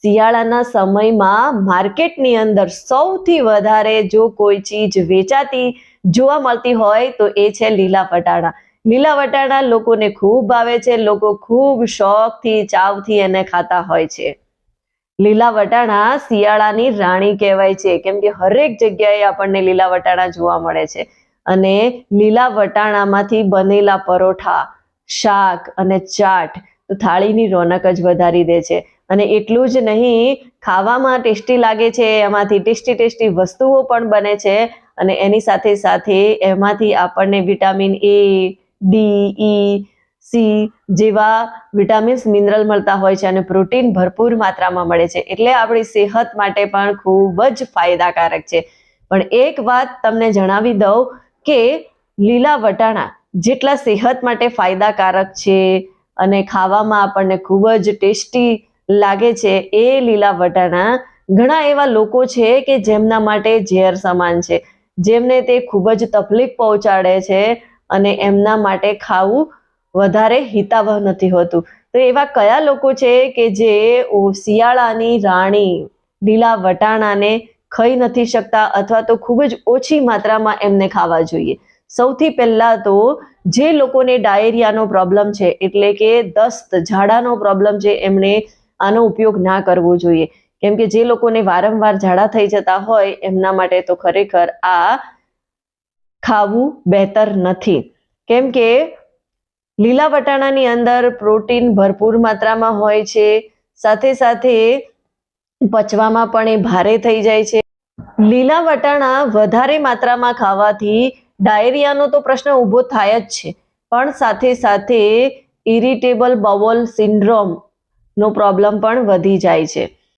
શિયાળાના સમયમાં માર્કેટની અંદર સૌથી વધારે જો કોઈ ચીજ વેચાતી જોવા મળતી હોય તો એ છે લીલા વટાણા. લીલા વટાણા લોકોને ખૂબ ભાવે છે. લોકો ખૂબ શોખથી ચાવથી એને ખાતા હોય છે. લીલા વટાણા શિયાળાની રાણી કહેવાય છે, કેમ કે હરેક જગ્યાએ આપણને લીલા વટાણા જોવા મળે છે. અને લીલા વટાણામાંથી બનેલા પરોઠા, શાક અને ચાટ તો થાળીની રોનક જ વધારી દે છે. અને એટલું જ નહીં, ખાવામાં ટેસ્ટી લાગે છે, એમાંથી ટેસ્ટી વસ્તુઓ પણ બને છે. અને એની સાથે સાથે એમાંથી આપણને vitamin A, D, E, C જેવા વિટામિન્સ, મિનરલ મળતા હોય છે અને પ્રોટીન ભરપૂર માત્રામાં મળે છે. એટલે આપણી સેહત માટે પણ ખૂબ જ ફાયદાકારક છે. પણ એક વાત તમને જણાવી દઉં કે લીલા વટાણા જેટલા સેહત માટે ફાયદાકારક છે અને ખાવામાં આપણને ખૂબ જ ટેસ્ટી લાગે છે, એ લીલા વટાણા ઘણા એવા લોકો છે કે જેમના માટે ઝેર સમાન છે, જેમને તે ખૂબ જ તકલીફ પહોંચાડે છે અને એમના માટે ખાવું વધારે હિતાવહ નથી હોતું. તો એવા કયા લોકો છે કે જે શિયાળાની રાણી લીલા વટાણાને ખાઈ નથી શકતા અથવા તો ખૂબ જ ઓછી માત્રામાં એમને ખાવા જોઈએ? સૌથી પહેલા તો જે લોકોને ડાયેરિયાનો પ્રોબ્લેમ છે, એટલે કે દસ્ત, ઝાડાનો પ્રોબ્લેમ છે, એમણે આનો ઉપયોગ ના કરવો જોઈએ. કેમ કે જે લોકોને વારંવાર ઝાડા થઈ જતા હોય એમના માટે તો ખરેખર આ ખાવું બહેતર નથી. કેમ કે લીલા વટાણાની અંદર પ્રોટીન ભરપૂર માત્રામાં હોય છે, સાથે સાથે પચવામાં પણ એ ભારે થઈ જાય છે. લીલા વટાણા વધારે માત્રામાં ખાવાથી ડાયેરિયાનો તો પ્રશ્ન ઊભો થાય જ છે, પણ સાથે સાથે ઇરિટેબલ બાઉલ સિન્ડ્રોમ નો પ્રોબ્લેમ પણ વધી જાય છે.